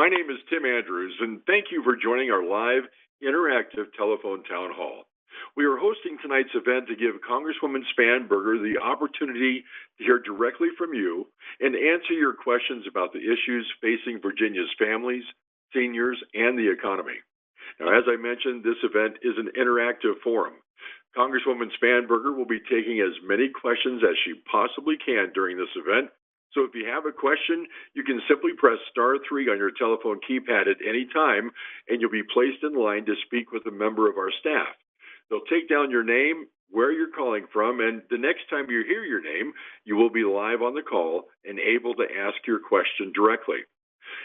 My name is Tim Andrews, and thank you for joining our live interactive telephone town hall. We are hosting tonight's event to give Congresswoman Spanberger the opportunity to hear directly from you and answer your questions about the issues facing Virginia's families, seniors, and the economy. Now, as I mentioned, this event is an interactive forum. Congresswoman Spanberger will be taking as many questions as she possibly can during this event. So if you have a question, you can simply press *3 on your telephone keypad at any time, and you'll be placed in line to speak with a member of our staff. They'll take down your name, where you're calling from, and the next time you hear your name, you will be live on the call and able to ask your question directly.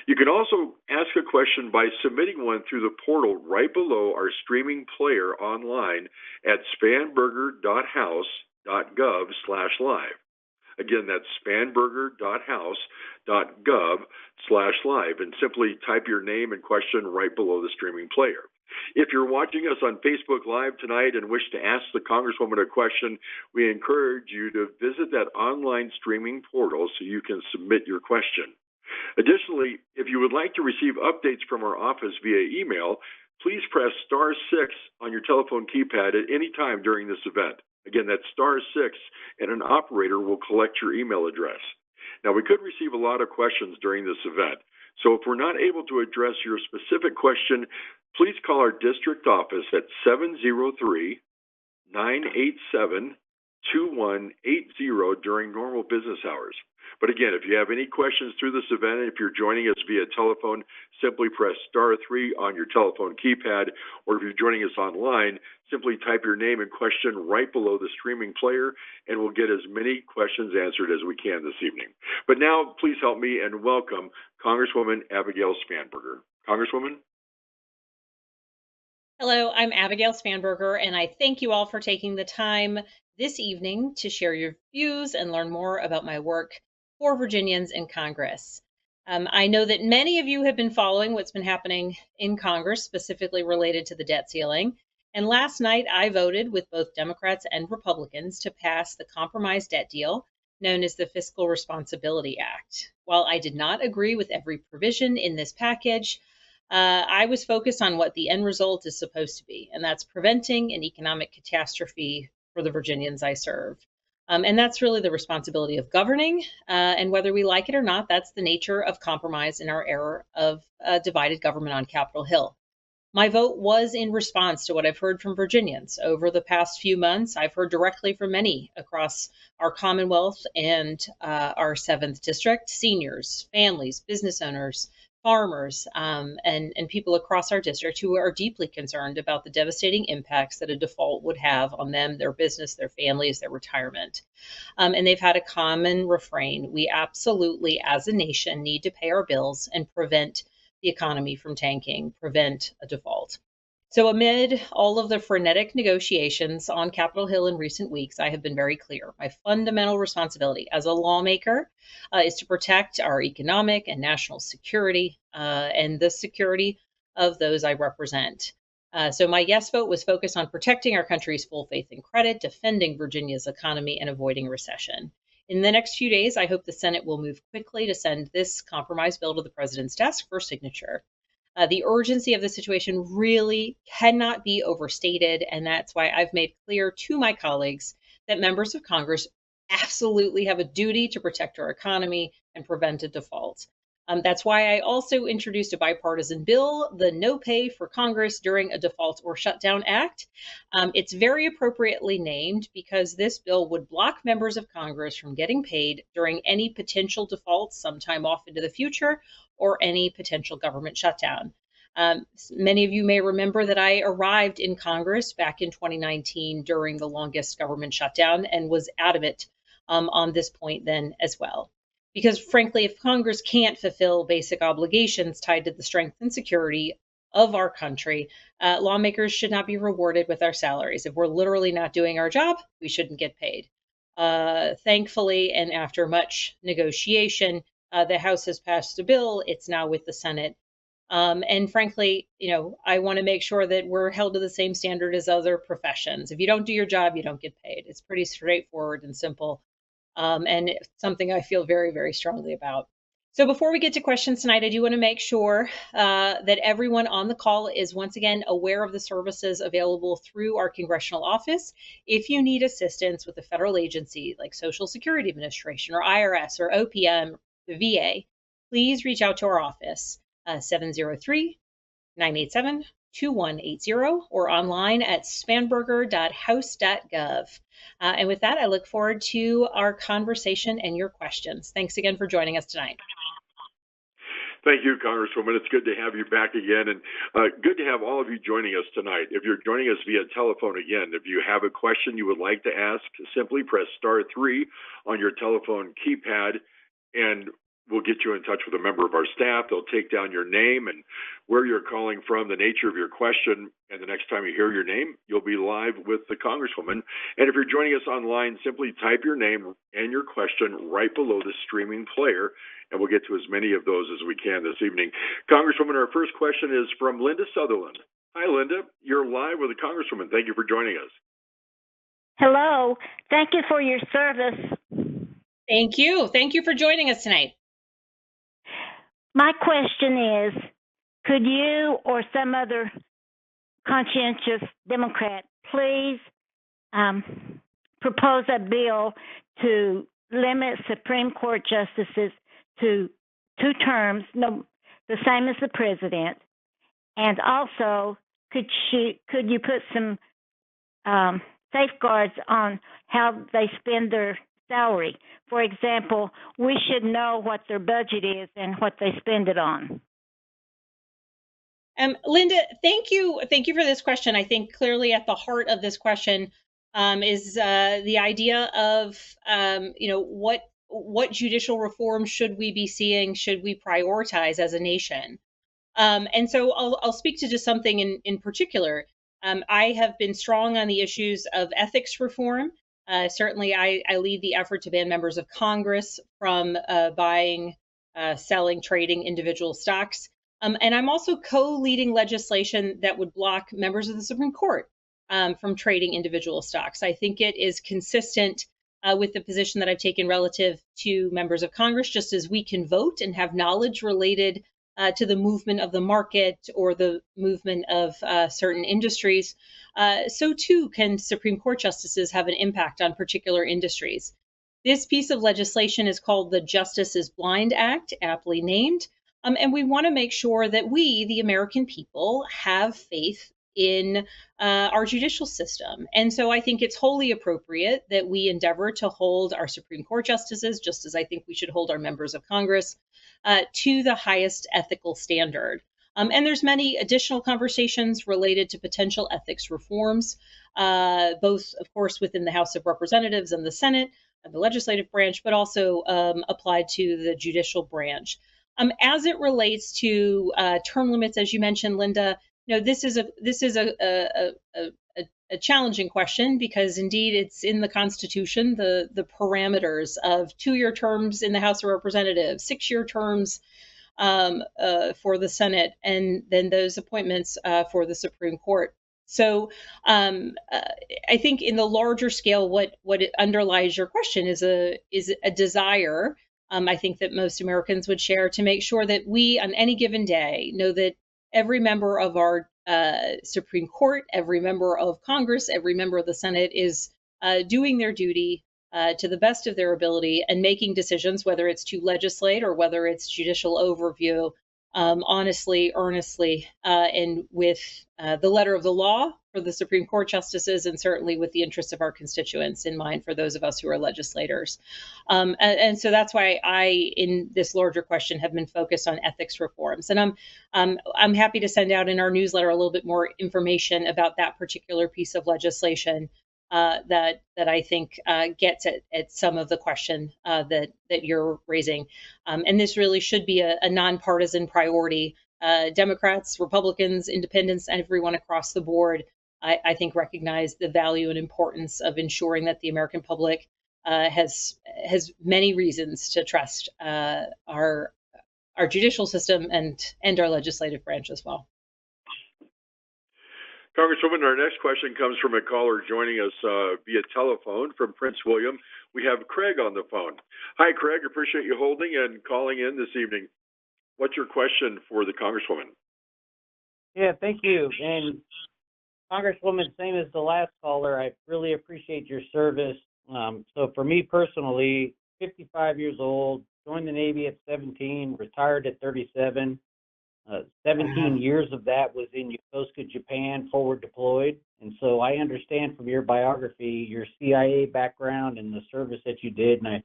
You can also ask a question by submitting one through the portal right below our streaming player online at spanberger.house.gov/live. Again, that's spanberger.house.gov/live, and simply type your name and question right below the streaming player. If you're watching us on Facebook Live tonight and wish to ask the Congresswoman a question, we encourage you to visit that online streaming portal so you can submit your question. Additionally, if you would like to receive updates from our office via email, please press *6 on your telephone keypad at any time during this event. Again, that's *6, and an operator will collect your email address. Now, we could receive a lot of questions during this event, so if we're not able to address your specific question, please call our district office at 703-987-2180 during normal business hours. But again, if you have any questions through this event, and if you're joining us via telephone, simply press *3 on your telephone keypad, or if you're joining us online, simply type your name and question right below the streaming player, and we'll get as many questions answered as we can this evening. But now, please help me and welcome Congresswoman Abigail Spanberger. Congresswoman? Hello, I'm Abigail Spanberger, and I thank you all for taking the time this evening to share your views and learn more about my work for Virginians in Congress. I know that many of you have been following what's been happening in Congress, specifically related to the debt ceiling. And last night, I voted with both Democrats and Republicans to pass the compromise debt deal known as the Fiscal Responsibility Act. While I did not agree with every provision in this package, I was focused on what the end result is supposed to be, and that's preventing an economic catastrophe for the Virginians I serve. And that's really the responsibility of governing. And whether we like it or not, that's the nature of compromise in our era of divided government on Capitol Hill. My vote was in response to what I've heard from Virginians. Over the past few months, I've heard directly from many across our Commonwealth and our 7th District, seniors, families, business owners, farmers, and people across our district who are deeply concerned about the devastating impacts that a default would have on them, their business, their families, their retirement. And they've had a common refrain. We absolutely, as a nation, need to pay our bills and prevent the economy from tanking, prevent a default. So amid all of the frenetic negotiations on Capitol Hill in recent weeks, I have been very clear. My fundamental responsibility as a lawmaker is to protect our economic and national security and the security of those I represent. So my yes vote was focused on protecting our country's full faith and credit, defending Virginia's economy, and avoiding recession. In the next few days, I hope the Senate will move quickly to send this compromise bill to the president's desk for signature. The urgency of the situation really cannot be overstated, and that's why I've made clear to my colleagues that members of Congress absolutely have a duty to protect our economy and prevent a default. That's why I also introduced a bipartisan bill, the No Pay for Congress During a Default or Shutdown Act. It's very appropriately named because this bill would block members of Congress from getting paid during any potential defaults sometime off into the future or any potential government shutdown. Many of you may remember that I arrived in Congress back in 2019 during the longest government shutdown and was out of it on this point then as well. Because frankly, if Congress can't fulfill basic obligations tied to the strength and security of our country, lawmakers should not be rewarded with our salaries. If we're literally not doing our job, we shouldn't get paid. Thankfully, and after much negotiation, the House has passed a bill. It's now with the Senate. And frankly, I want to make sure that we're held to the same standard as other professions. If you don't do your job, you don't get paid. It's pretty straightforward and simple, and it's something I feel very, very strongly about. So before we get to questions tonight, I do want to make sure that everyone on the call is once again aware of the services available through our congressional office. If you need assistance with a federal agency like Social Security Administration or IRS or OPM, the VA, please reach out to our office, 703-987-2180 or online at spanberger.house.gov. And with that, I look forward to our conversation and your questions. Thanks again for joining us tonight. Thank you, Congresswoman. It's good to have you back again, and good to have all of you joining us tonight. If you're joining us via telephone again, if you have a question you would like to ask, simply press *3 on your telephone keypad, and we'll get you in touch with a member of our staff. They'll take down your name and where you're calling from, the nature of your question, and the next time you hear your name, you'll be live with the Congresswoman. And if you're joining us online, simply type your name and your question right below the streaming player, and we'll get to as many of those as we can this evening. Congresswoman, our first question is from Linda Sutherland. Hi, Linda. You're live with the Congresswoman. Thank you for joining us. Hello. Thank you for your service. Thank you. Thank you for joining us tonight. My question is, could you or some other conscientious Democrat please propose a bill to limit Supreme Court justices to 2 terms, the same as the president? And also, could you put some safeguards on how they spend their salary? For example, we should know what their budget is and what they spend it on. Linda, thank you. Thank you for this question. I think clearly at the heart of this question is the idea of, what judicial reform should we be seeing, should we prioritize as a nation? And so I'll speak to just something in particular. I have been strong on the issues of ethics reform. Certainly, I lead the effort to ban members of Congress from buying, selling, trading individual stocks. And I'm also co-leading legislation that would block members of the Supreme Court from trading individual stocks. I think it is consistent with the position that I've taken relative to members of Congress, just as we can vote and have knowledge related to the movement of the market or the movement of certain industries, so too can Supreme Court justices have an impact on particular industries. This piece of legislation is called the Justice is Blind Act, aptly named, and we want to make sure that we, the American people, have faith in our judicial system. And so I think it's wholly appropriate that we endeavor to hold our Supreme Court justices, just as I think we should hold our members of Congress, to the highest ethical standard. And there's many additional conversations related to potential ethics reforms, both, of course, within the House of Representatives and the Senate, and the legislative branch, but also applied to the judicial branch. As it relates to term limits, as you mentioned, Linda, this is a challenging question because indeed it's in the Constitution, the parameters of 2-year terms in the House of Representatives, 6-year terms for the Senate, and then those appointments for the Supreme Court. So I think in the larger scale, what underlies your question is a desire. I think that most Americans would share to make sure that we, on any given day, know that every member of our Supreme Court, every member of Congress, every member of the Senate is doing their duty to the best of their ability and making decisions, whether it's to legislate or whether it's judicial overview, honestly, earnestly, and with the letter of the law for the Supreme Court justices, and certainly with the interests of our constituents in mind for those of us who are legislators. And so that's why I, in this larger question, have been focused on ethics reforms. And I'm happy to send out in our newsletter a little bit more information about that particular piece of legislation that I think gets at some of the question that you're raising. And this really should be a nonpartisan priority. Democrats, Republicans, independents, and everyone across the board, I think, recognize the value and importance of ensuring that the American public has many reasons to trust our judicial system and our legislative branch as well. Congresswoman, our next question comes from a caller joining us via telephone from Prince William. We have Craig on the phone. Hi, Craig. Appreciate you holding and calling in this evening. What's your question for the Congresswoman? Yeah, thank you. And Congresswoman, same as the last caller, I really appreciate your service. So for me personally, 55 years old, joined the Navy at 17, retired at 37. 17 years of that was in Yokosuka, Japan, forward deployed. And so I understand from your biography, your CIA background and the service that you did, and I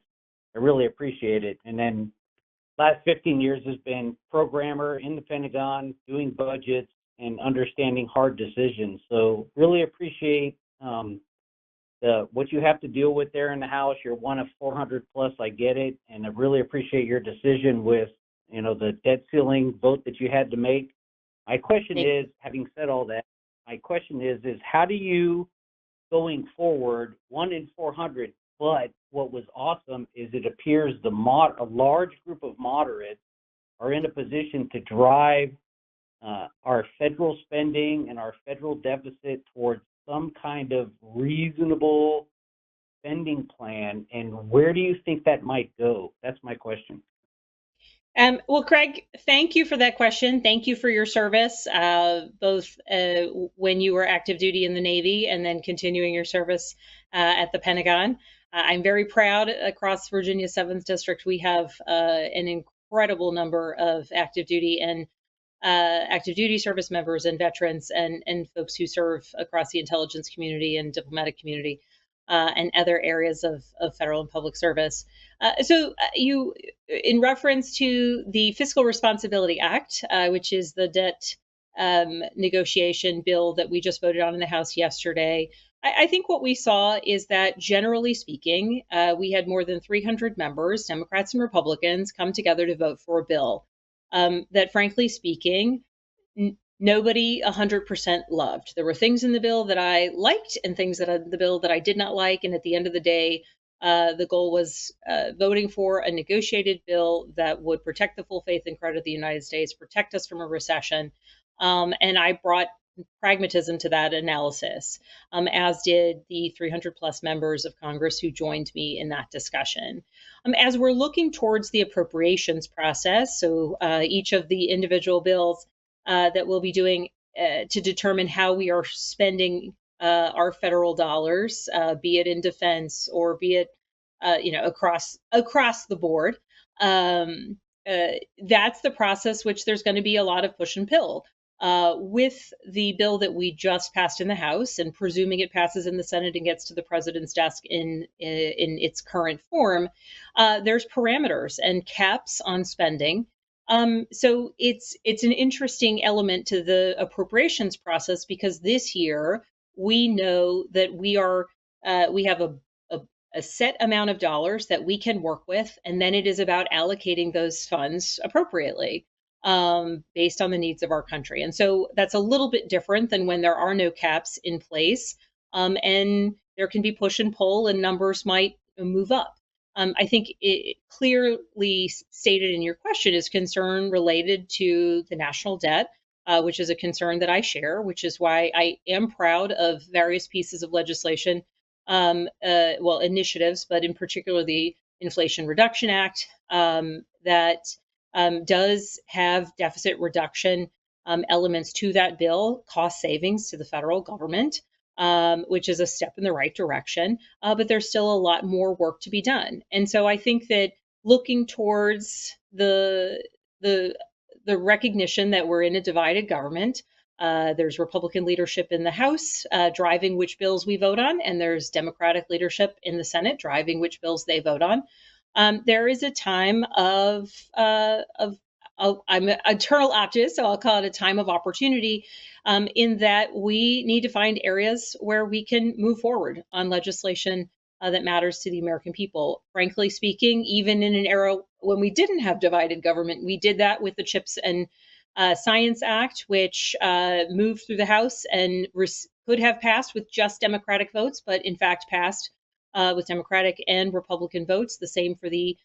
really appreciate it. And then last 15 years has been programmer in the Pentagon, doing budgets and understanding hard decisions. So really appreciate what you have to deal with there in the House. You're one of 400 plus, I get it. And I really appreciate your decision with, the debt ceiling vote that you had to make. My question is, having said all that, my question is how do you, going forward, 1 in 400, but what was awesome is it appears a large group of moderates are in a position to drive our federal spending and our federal deficit towards some kind of reasonable spending plan, and where do you think that might go? That's my question. Well, Craig, thank you for that question. Thank you for your service, both when you were active duty in the Navy and then continuing your service at the Pentagon. I'm very proud across Virginia 7th District. We have an incredible number of active duty service members and veterans and folks who serve across the intelligence community and diplomatic community and other areas of federal and public service. You, in reference to the Fiscal Responsibility Act, which is the debt negotiation bill that we just voted on in the House yesterday, I think what we saw is that, generally speaking, we had more than 300 members, Democrats and Republicans, come together to vote for a bill that, frankly speaking, nobody 100% loved. There were things in the bill that I liked and things the bill that I did not like. And at the end of the day, the goal was voting for a negotiated bill that would protect the full faith and credit of the United States, protect us from a recession. And I brought pragmatism to that analysis, as did the 300 plus members of Congress who joined me in that discussion. As we're looking towards the appropriations process, so each of the individual bills that we'll be doing to determine how we are spending our federal dollars, be it in defense or be it across the board. That's the process which there's going to be a lot of push and pull. With the bill that we just passed in the House, and presuming it passes in the Senate and gets to the president's desk in its current form, there's parameters and caps on spending. So it's an interesting element to the appropriations process, because this year we know that we have a set amount of dollars that we can work with, and then it is about allocating those funds appropriately based on the needs of our country. And so that's a little bit different than when there are no caps in place, and there can be push and pull, and numbers might move up. I think it clearly stated in your question is concern related to the national debt, which is a concern that I share, which is why I am proud of various pieces of legislation, initiatives, but in particular the Inflation Reduction Act that does have deficit reduction elements to that bill, cost savings to the federal government, which is a step in the right direction. But there's still a lot more work to be done. And so I think that looking towards the recognition that we're in a divided government, there's Republican leadership in the House driving which bills we vote on, and there's Democratic leadership in the Senate driving which bills they vote on. There is a time of I'm an eternal optimist, so I'll call it a time of opportunity, in that we need to find areas where we can move forward on legislation that matters to the American people. Frankly speaking, even in an era when we didn't have divided government, we did that with the CHIPS and Science Act, which moved through the House and could have passed with just Democratic votes, but in fact passed with Democratic and Republican votes. The same for the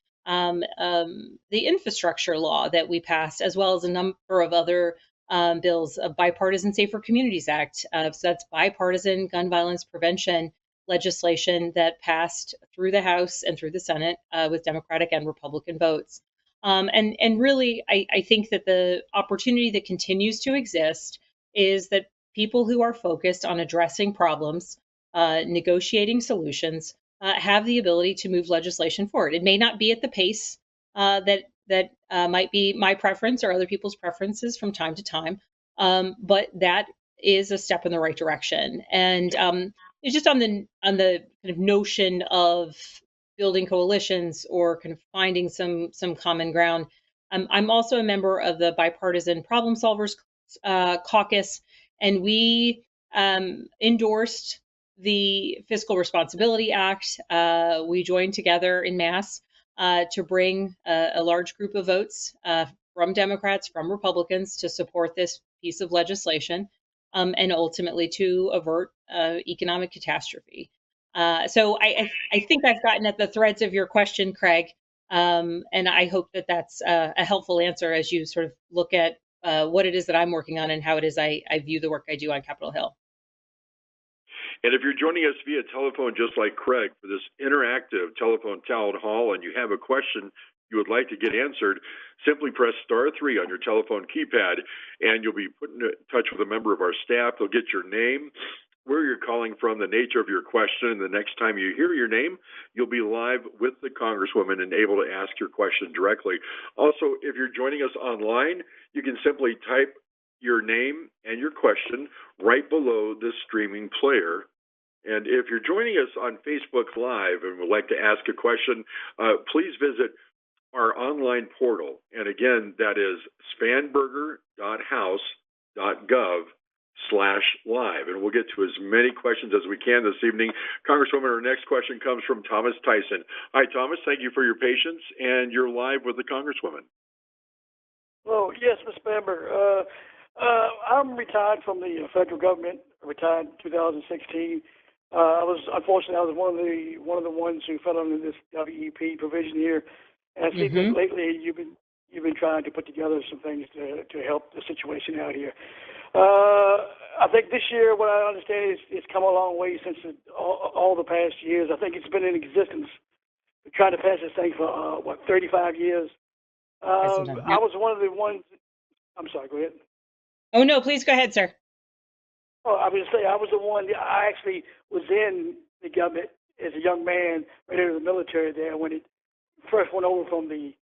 infrastructure law that we passed, as well as a number of other bills, a Bipartisan Safer Communities Act. So that's bipartisan gun violence prevention legislation that passed through the House and through the Senate with Democratic and Republican votes. And really, I think that the opportunity that continues to exist is that people who are focused on addressing problems, negotiating solutions, have the ability to move legislation forward. It may not be at the pace that might be my preference or other people's preferences from time to time, but that is a step in the right direction. And it's just on the kind of notion of building coalitions or kind of finding some common ground. I'm also a member of the Bipartisan Problem Solvers Caucus, and we endorsed the Fiscal Responsibility Act. We joined together in mass to bring a large group of votes from Democrats, from Republicans to support this piece of legislation, and ultimately to avert economic catastrophe. So I think I've gotten at the threads of your question, Craig, and I hope that that's a helpful answer as you sort of look at what it is that I'm working on and how it is I view the work I do on Capitol Hill. And if you're joining us via telephone, just like Craig, for this interactive telephone town hall, and you have a question you would like to get answered, simply press *3 on your telephone keypad, and you'll be put in touch with a member of our staff. They'll get your name, where you're calling from, the nature of your question, and the next time you hear your name, you'll be live with the Congresswoman and able to ask your question directly. Also, if you're joining us online, you can simply type your name and your question right below the streaming player. And if you're joining us on Facebook Live and would like to ask a question, please visit our online portal. And again, that is spanberger.house.gov/live. And we'll get to as many questions as we can this evening. Congresswoman, our next question comes from Thomas Tyson. Hi, Thomas. Thank you for your patience. And you're live with the Congresswoman. Oh, yes, Ms. Spanberger. I'm retired from the federal government. I retired in 2016. Unfortunately, I was one of the ones who fell under this WEP provision here. And I see that lately you've been trying to put together some things to help the situation out here. I think this year, what I understand is it's come a long way since all the past years. I think it's been in existence. We're trying to pass this thing for 35 years. I was one of the ones. I'm sorry. Go ahead. Oh no, please go ahead, sir. Oh, I was going to say I was the one. I actually was in the government as a young man, right into the military there when it first went over from the.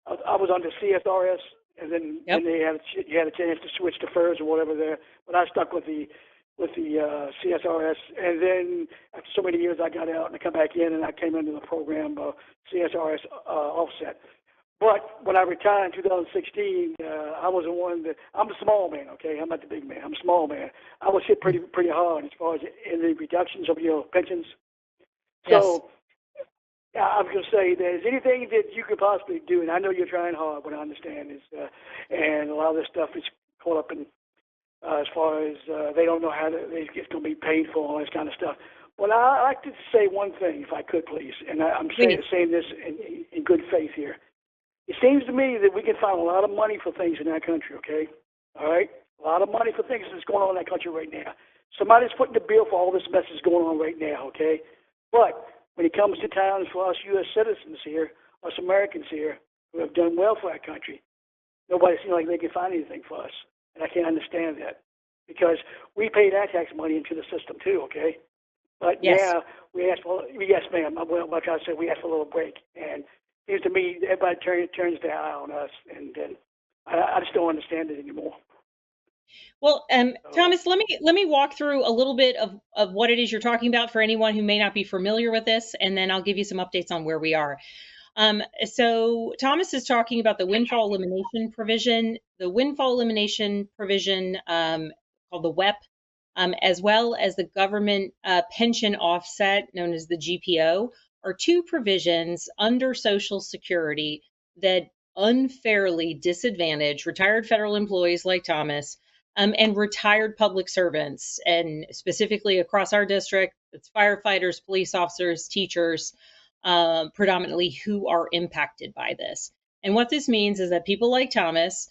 I was under CSRS, and then you had a chance to switch to FERS or whatever there. But I stuck with the CSRS, and then after so many years, I got out and I come back in, and I came into the program CSRS offset. But when I retired in 2016, I was the one that I'm a small man. Okay, I'm not the big man. I'm a small man. I was hit pretty hard as far as in the reductions of your pensions. So I was going to say, there's anything that you could possibly do, and I know you're trying hard. What I understand is, and a lot of this stuff is caught up in as far as they don't know how it's going to be paid for, all this kind of stuff. Well, I'd like to say one thing, if I could, please, and I'm saying this in good faith here. It seems to me that we can find a lot of money for things in our country, okay? All right? A lot of money for things that's going on in that country right now. Somebody's footing the bill for all this mess that's going on right now, okay? But when it comes to times for us U.S. citizens here, us Americans here, who have done well for our country, nobody seems like they can find anything for us. And I can't understand that. Because we paid our tax money into the system too, okay? But now we ask for, yes, ma'am, like I said, we asked for a little break. And it seems to me everybody turns their eye on us, and I just don't understand it anymore. Well, Thomas, let me walk through a little bit of what it is you're talking about for anyone who may not be familiar with this, and then I'll give you some updates on where we are. So Thomas is talking about the windfall elimination provision. The windfall elimination provision called the WEP, as well as the government pension offset, known as the GPO, are two provisions under Social Security that unfairly disadvantage retired federal employees like Thomas and retired public servants, and specifically across our district, it's firefighters, police officers, teachers, predominantly, who are impacted by this. And what this means is that people like Thomas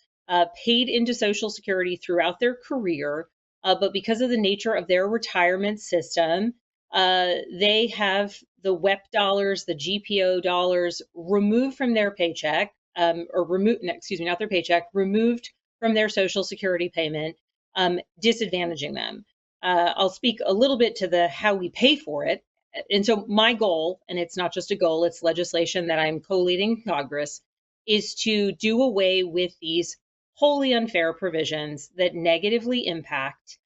paid into Social Security throughout their career, but because of the nature of their retirement system, they have the WEP dollars, the GPO dollars removed from their paycheck, or removed, excuse me, not their paycheck, removed from their Social Security payment, disadvantaging them. I'll speak a little bit to the how we pay for it. And so my goal, and it's not just a goal, it's legislation that I'm co-leading in Congress, is to do away with these wholly unfair provisions that negatively impact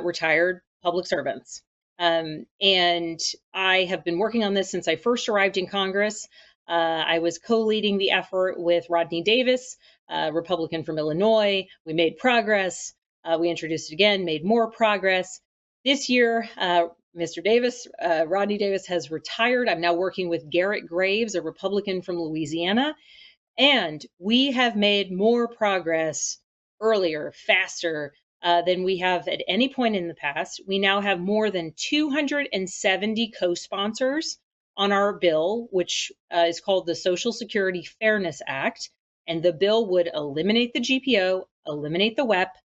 retired public servants. And I have been working on this since I first arrived in Congress. I was co-leading the effort with Rodney Davis, Republican from Illinois. We made progress. We introduced it again, made more progress. This year, Mr. Davis, Rodney Davis has retired. I'm now working with Garrett Graves, a Republican from Louisiana. And we have made more progress earlier, faster than we have at any point in the past. We now have more than 270 co-sponsors on our bill, which is called the Social Security Fairness Act. And the bill would eliminate the GPO, eliminate the WEP,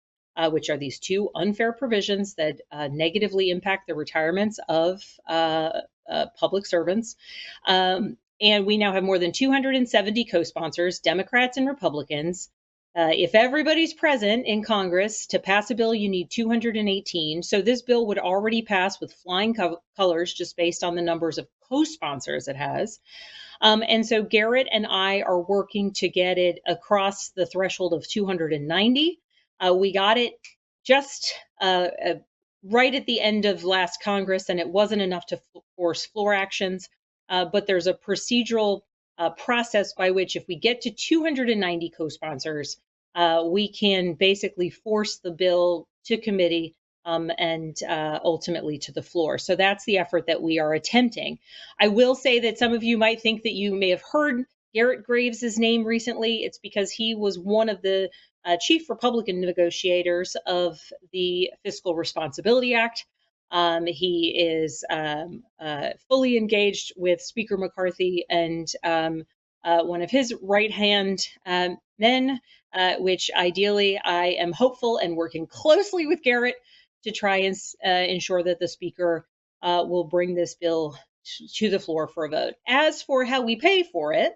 which are these two unfair provisions that negatively impact the retirements of public servants. And we now have more than 270 co-sponsors, Democrats and Republicans. If everybody's present in Congress to pass a bill, you need 218. So this bill would already pass with flying colors just based on the numbers of co-sponsors it has. And so Garrett and I are working to get it across the threshold of 290. We got it just right at the end of last Congress, and it wasn't enough to force floor actions. But there's a procedural process by which, if we get to 290 co-sponsors, we can basically force the bill to committee and ultimately to the floor. So that's the effort that we are attempting. I will say that some of you might think that you may have heard Garrett Graves' name recently. It's because he was one of the chief Republican negotiators of the Fiscal Responsibility Act. He is fully engaged with Speaker McCarthy and one of his right-hand men, which ideally I am hopeful and working closely with Garrett to try and ensure that the Speaker will bring this bill to the floor for a vote. As for how we pay for it,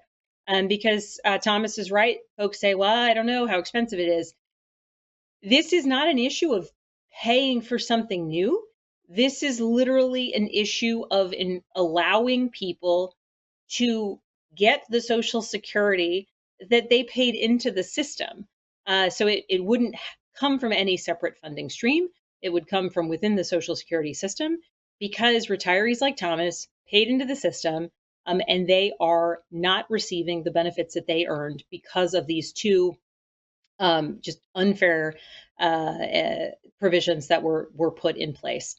because Thomas is right, folks say, well, I don't know how expensive it is. This is not an issue of paying for something new. This is literally an issue of allowing people to get the Social Security that they paid into the system. So it wouldn't come from any separate funding stream. It would come from within the Social Security system because retirees like Thomas paid into the system, and they are not receiving the benefits that they earned because of these two just unfair provisions that were put in place.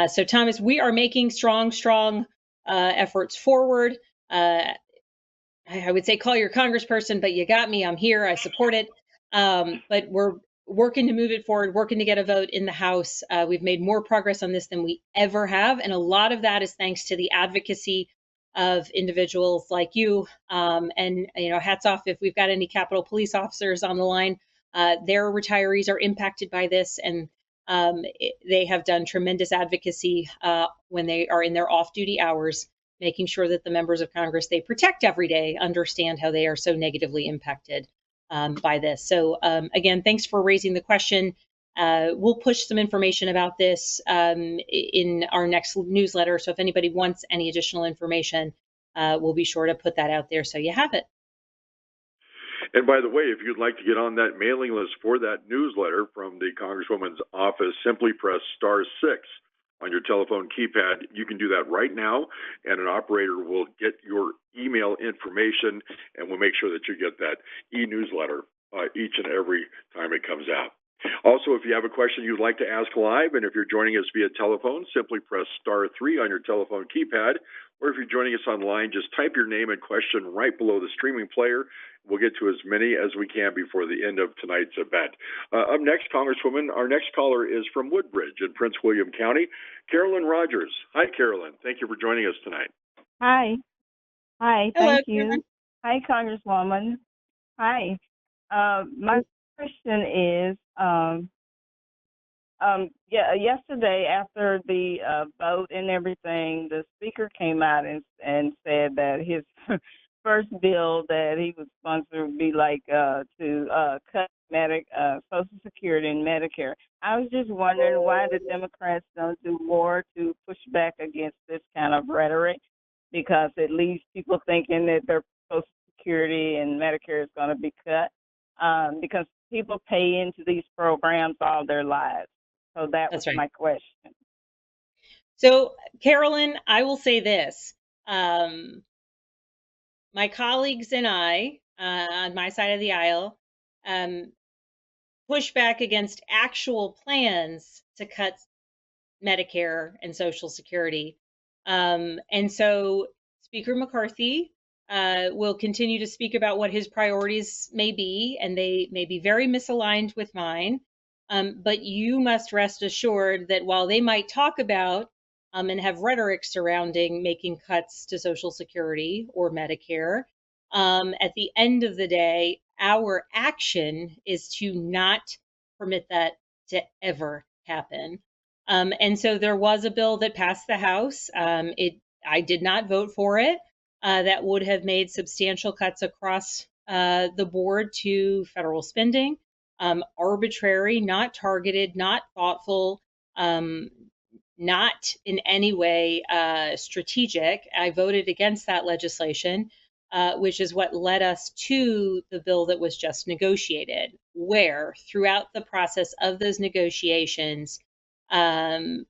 So Thomas, we are making strong efforts forward. I would say call your congressperson, but you got me. I'm here. I support it. But we're working to move it forward, working to get a vote in the House. We've made more progress on this than we ever have. And a lot of that is thanks to the advocacy of individuals like you. And, hats off if we've got any Capitol Police officers on the line. Their retirees are impacted by this, and they have done tremendous advocacy when they are in their off-duty hours, making sure that the members of Congress they protect every day understand how they are so negatively impacted by this. So again, thanks for raising the question. We'll push some information about this in our next newsletter. So if anybody wants any additional information, we'll be sure to put that out there so you have it. And by the way, if you'd like to get on that mailing list for that newsletter from the Congresswoman's office, simply press *6 on your telephone keypad. You can do that right now, and an operator will get your email information, and we'll make sure that you get that e-newsletter each and every time it comes out. Also, if you have a question you'd like to ask live, and if you're joining us via telephone, simply press *3 on your telephone keypad. Or if you're joining us online, just type your name and question right below the streaming player. We'll get to as many as we can before the end of tonight's event. Up next, Congresswoman, our next caller is from Woodbridge in Prince William County, Carolyn Rogers. Hi, Carolyn. Thank you for joining us tonight. Hi. Hi, Hello, thank you. Carolyn. Hi, Congresswoman. Hi. My question is, yesterday after the vote and everything, the speaker came out and said that his first bill that he would sponsor would be like to cut Social Security and Medicare. I was just wondering why the Democrats don't do more to push back against this kind of rhetoric, because it leaves people thinking that their Social Security and Medicare is going to be cut, because people pay into these programs all their lives. So that was That's right. my question. So, Carolyn, I will say this. My colleagues and I, on my side of the aisle, push back against actual plans to cut Medicare and Social Security. And so Speaker McCarthy will continue to speak about what his priorities may be, and they may be very misaligned with mine. But you must rest assured that while they might talk about and have rhetoric surrounding making cuts to Social Security or Medicare, at the end of the day, our action is to not permit that to ever happen. And so there was a bill that passed the House. I did not vote for it. That would have made substantial cuts across the board to federal spending. Arbitrary, not targeted, not thoughtful, not in any way strategic. I voted against that legislation, which is what led us to the bill that was just negotiated, where throughout the process of those negotiations, the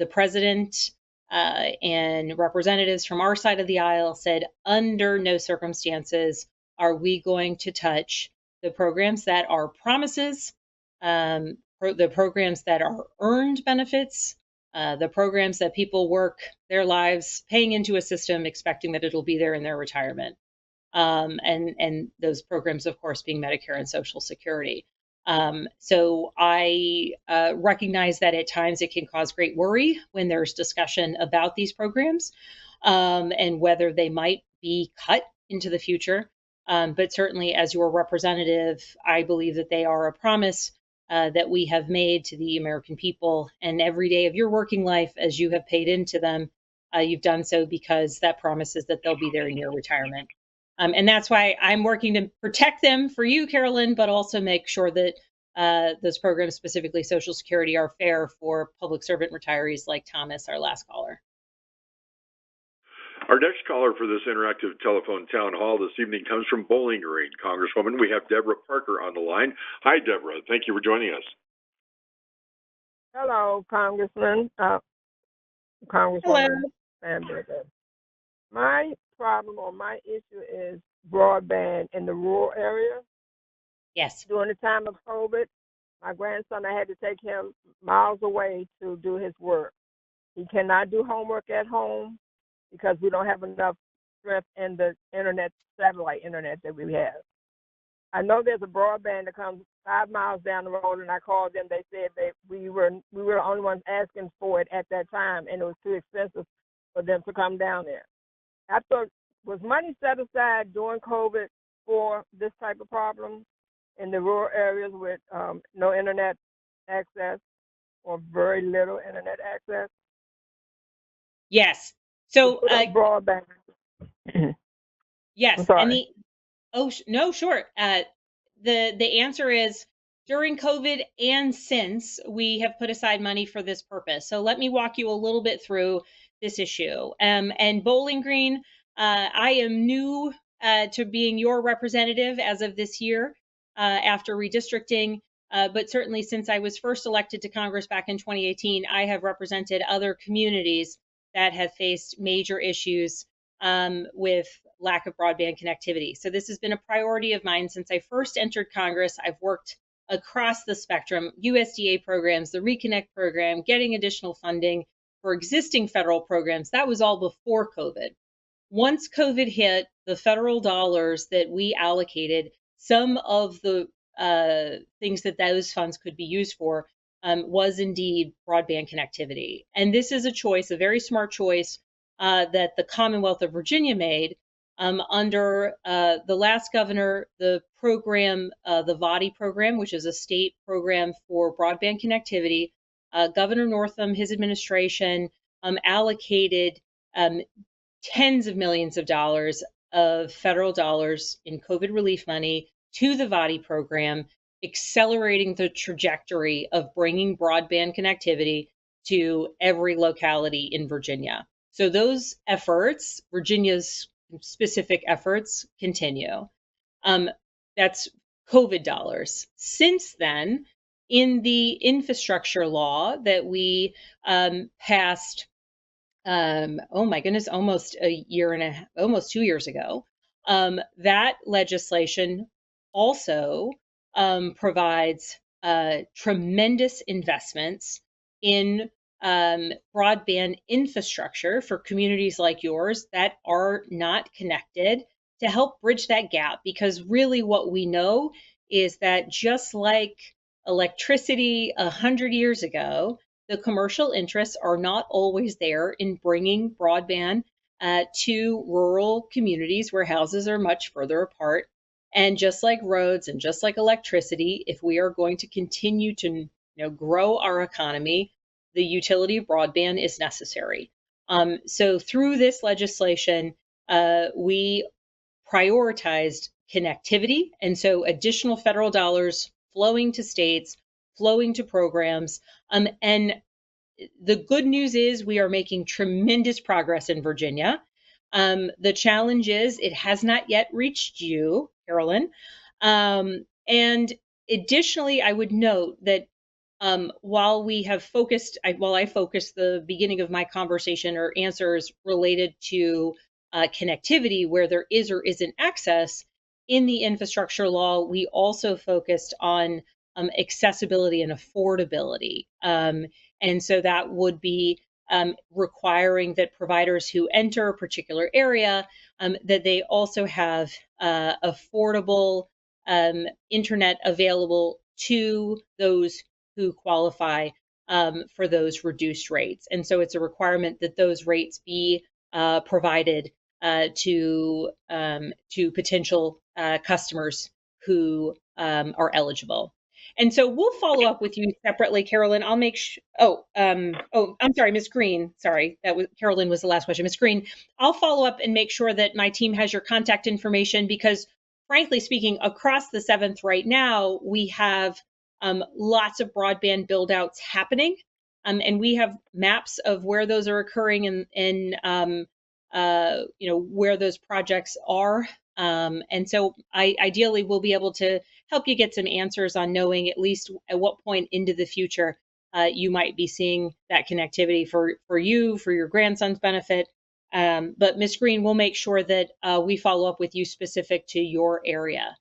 president and representatives from our side of the aisle said, under no circumstances are we going to touch the programs that are promises, the programs that are earned benefits, the programs that people work their lives paying into a system expecting that it'll be there in their retirement. And those programs, of course, being Medicare and Social Security. So I recognize that at times it can cause great worry when there's discussion about these programs and whether they might be cut into the future. But certainly, as your representative, I believe that they are a promise that we have made to the American people. And every day of your working life, as you have paid into them, you've done so because that promise is that they'll be there in your retirement. And that's why I'm working to protect them for you, Carolyn, but also make sure that those programs, specifically Social Security, are fair for public servant retirees like Thomas, our last caller. Our next caller for this interactive telephone town hall this evening comes from Bowling Green. Congresswoman, we have Deborah Parker on the line. Hi, Deborah. Thank you for joining us. Hello, Congressman. Congresswoman Spanberger. My problem or my issue is broadband in the rural area. Yes. During the time of COVID, my grandson, I had to take him miles away to do his work. He cannot do homework at home because we don't have enough strength in the internet, satellite internet that we have. I know there's a broadband that comes 5 miles down the road, and I called them. They said that we were the only ones asking for it at that time, and it was too expensive for them to come down there. I thought, was money set aside during COVID for this type of problem in the rural areas with no internet access or very little internet access? Yes. So broadband. Yes. And no, sure. The answer is during COVID and since we have put aside money for this purpose. So let me walk you a little bit through this issue. And Bowling Green, I am new to being your representative as of this year after redistricting. But certainly since I was first elected to Congress back in 2018, I have represented other communities that have faced major issues with lack of broadband connectivity. So this has been a priority of mine since I first entered Congress. I've worked across the spectrum, USDA programs, the Reconnect program, getting additional funding for existing federal programs. That was all before COVID. Once COVID hit, the federal dollars that we allocated, some of the things that those funds could be used for was indeed broadband connectivity. And this is a choice, a very smart choice that the Commonwealth of Virginia made Under the last governor, the program, the VADI program, which is a state program for broadband connectivity, Governor Northam, his administration, allocated tens of millions of dollars of federal dollars in COVID relief money to the VADI program, accelerating the trajectory of bringing broadband connectivity to every locality in Virginia. So those efforts, Virginia's specific efforts, continue. That's COVID dollars. Since then, in the infrastructure law that we passed, oh my goodness, almost almost 2 years ago, that legislation also provides tremendous investments in broadband infrastructure for communities like yours that are not connected, to help bridge that gap. Because really what we know is that just like electricity 100 years ago, the commercial interests are not always there in bringing broadband to rural communities where houses are much further apart. And just like roads and just like electricity, if we are going to continue to grow our economy, the utility of broadband is necessary. So through this legislation, we prioritized connectivity. And so additional federal dollars flowing to states, flowing to programs. And the good news is we are making tremendous progress in Virginia. The challenge is it has not yet reached you, Carolyn. And additionally, I would note that while I focused the beginning of my conversation or answers related to connectivity where there is or isn't access, in the infrastructure law, we also focused on accessibility and affordability. And so that would be requiring that providers who enter a particular area, that they also have affordable internet available to those who qualify for those reduced rates. And so it's a requirement that those rates be provided to potential customers who are eligible. And so we'll follow up with you separately, Carolyn. I'll make I'm sorry, Ms. Green. Sorry, Carolyn was the last question. Ms. Green, I'll follow up and make sure that my team has your contact information, because frankly speaking, across the 7th right now, we have lots of broadband build outs happening. And we have maps of where those are occurring and where those projects are. And so ideally, we'll be able to help you get some answers on knowing at least at what point into the future you might be seeing that connectivity for you, for your grandson's benefit. But Ms. Green, we'll make sure that we follow up with you specific to your area.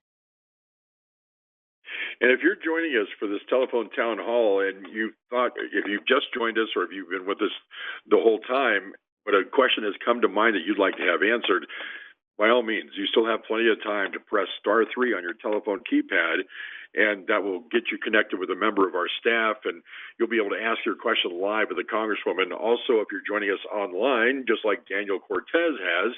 And if you're joining us for this telephone town hall and if you've just joined us or if you've been with us the whole time, but a question has come to mind that you'd like to have answered, by all means, you still have plenty of time to press *3 on your telephone keypad, and that will get you connected with a member of our staff, and you'll be able to ask your question live with the Congresswoman. Also, if you're joining us online, just like Daniel Cortez has,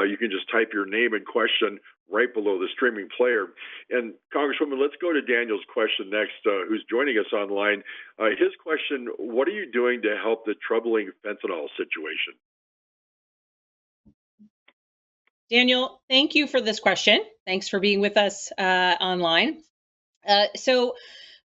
you can just type your name and question right below the streaming player. And Congresswoman, let's go to Daniel's question next, who's joining us online. His question: what are you doing to help the troubling fentanyl situation? Daniel, thank you for this question. Thanks for being with us online. So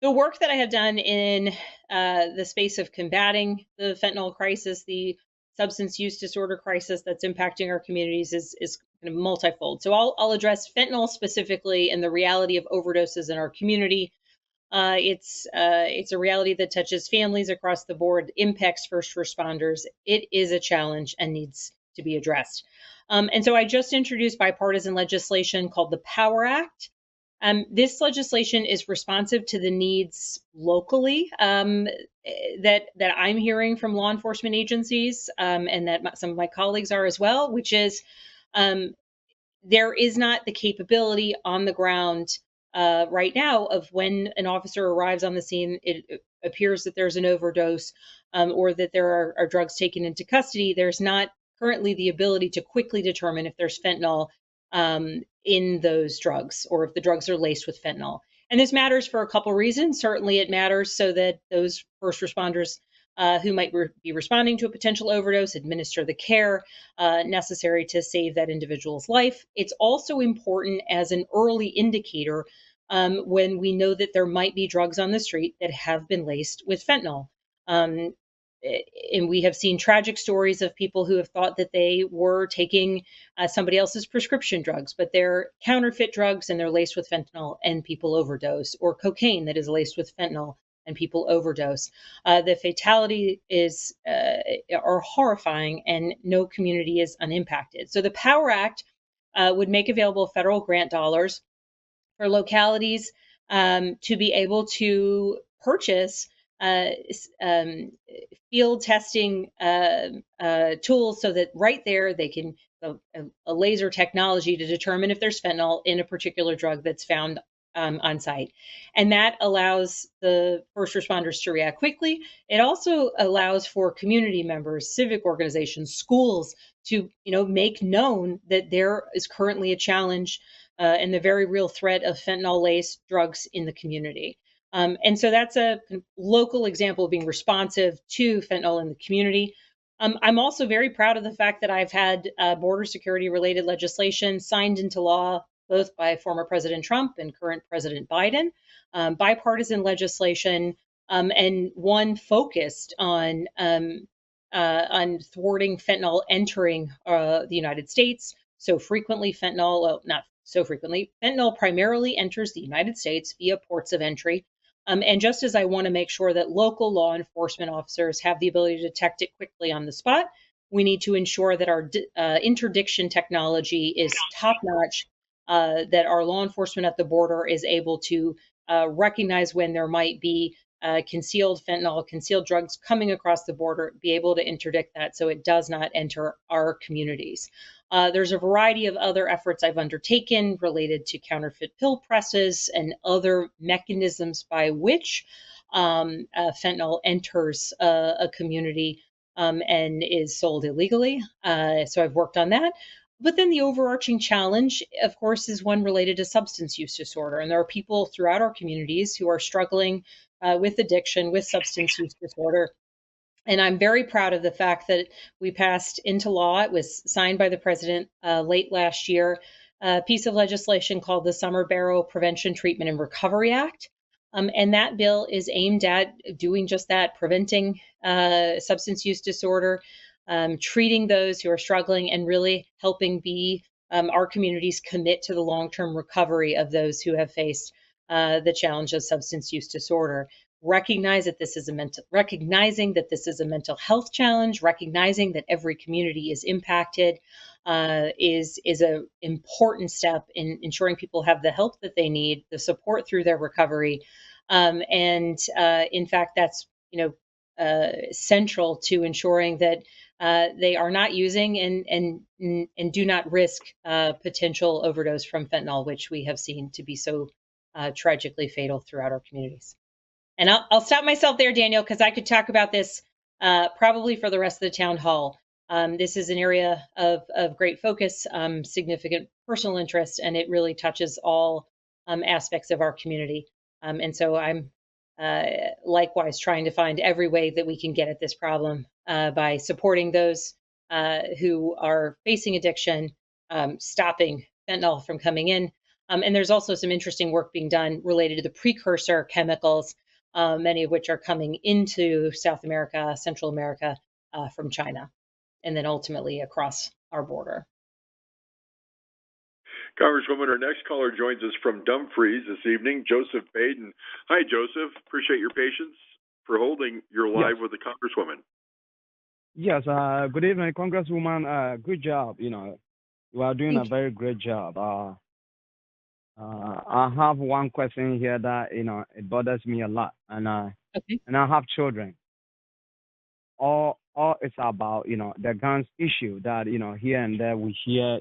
the work that I have done in the space of combating the fentanyl crisis, the substance use disorder crisis that's impacting our communities is kind of multifold. So I'll address fentanyl specifically and the reality of overdoses in our community. It's a reality that touches families across the board, impacts first responders. It is a challenge and needs to be addressed. And so I just introduced bipartisan legislation called the POWER Act. This legislation is responsive to the needs locally that I'm hearing from law enforcement agencies, and that some of my colleagues are as well, which is there is not the capability on the ground right now of when an officer arrives on the scene, it appears that there's an overdose or that there are drugs taken into custody. There's not currently the ability to quickly determine if there's fentanyl in those drugs, or if the drugs are laced with fentanyl. And this matters for a couple reasons. Certainly, it matters so that those first responders who might be responding to a potential overdose administer the care necessary to save that individual's life. It's also important as an early indicator when we know that there might be drugs on the street that have been laced with fentanyl. Um, and we have seen tragic stories of people who have thought that they were taking somebody else's prescription drugs, but they're counterfeit drugs and they're laced with fentanyl and people overdose, or cocaine that is laced with fentanyl and people overdose. The fatality are horrifying, and no community is unimpacted. So the POWER Act would make available federal grant dollars for localities to be able to purchase field testing tools, so that right there they can a laser technology to determine if there's fentanyl in a particular drug that's found on site. And that allows the first responders to react quickly. It also allows for community members, civic organizations, schools to make known that there is currently a challenge and the very real threat of fentanyl-laced drugs in the community. And so that's a local example of being responsive to fentanyl in the community. I'm also very proud of the fact that I've had border security related legislation signed into law, both by former President Trump and current President Biden, bipartisan legislation, and one focused on thwarting fentanyl entering the United States. So frequently, not so frequently, fentanyl primarily enters the United States via ports of entry. And just as I want to make sure that local law enforcement officers have the ability to detect it quickly on the spot, we need to ensure that our interdiction technology is top notch, that our law enforcement at the border is able to recognize when there might be concealed fentanyl, concealed drugs coming across the border, be able to interdict that so it does not enter our communities. There's a variety of other efforts I've undertaken related to counterfeit pill presses and other mechanisms by which fentanyl enters a community and is sold illegally. So I've worked on that. But then the overarching challenge, of course, is one related to substance use disorder. And there are people throughout our communities who are struggling with addiction, with substance use disorder. And I'm very proud of the fact that we passed into law, it was signed by the president late last year, a piece of legislation called the Summer Barrow Prevention, Treatment, and Recovery Act. And that bill is aimed at doing just that, preventing substance use disorder, treating those who are struggling, and really helping our communities commit to the long-term recovery of those who have faced the challenge of substance use disorder. Recognizing that this is a mental health challenge, recognizing that every community is impacted, is an important step in ensuring people have the help that they need, the support through their recovery, and in fact, that's central to ensuring that they are not using and do not risk potential overdose from fentanyl, which we have seen to be so tragically fatal throughout our communities. And I'll stop myself there, Daniel, because I could talk about this probably for the rest of the town hall. This is an area of great focus, significant personal interest, and it really touches all aspects of our community. And so I'm likewise trying to find every way that we can get at this problem by supporting those who are facing addiction, stopping fentanyl from coming in. And there's also some interesting work being done related to the precursor chemicals, many of which are coming into South America, Central America from China, and then ultimately across our border. Congresswoman, our next caller joins us from Dumfries this evening, Joseph Baden. Hi, Joseph. Appreciate your patience for holding. You're live with the Congresswoman. Yes, good evening, Congresswoman. Good job. You are doing a very great job. I have one question here that it bothers me a lot, and Okay. and I have children. All it's about the guns issue that here and there we hear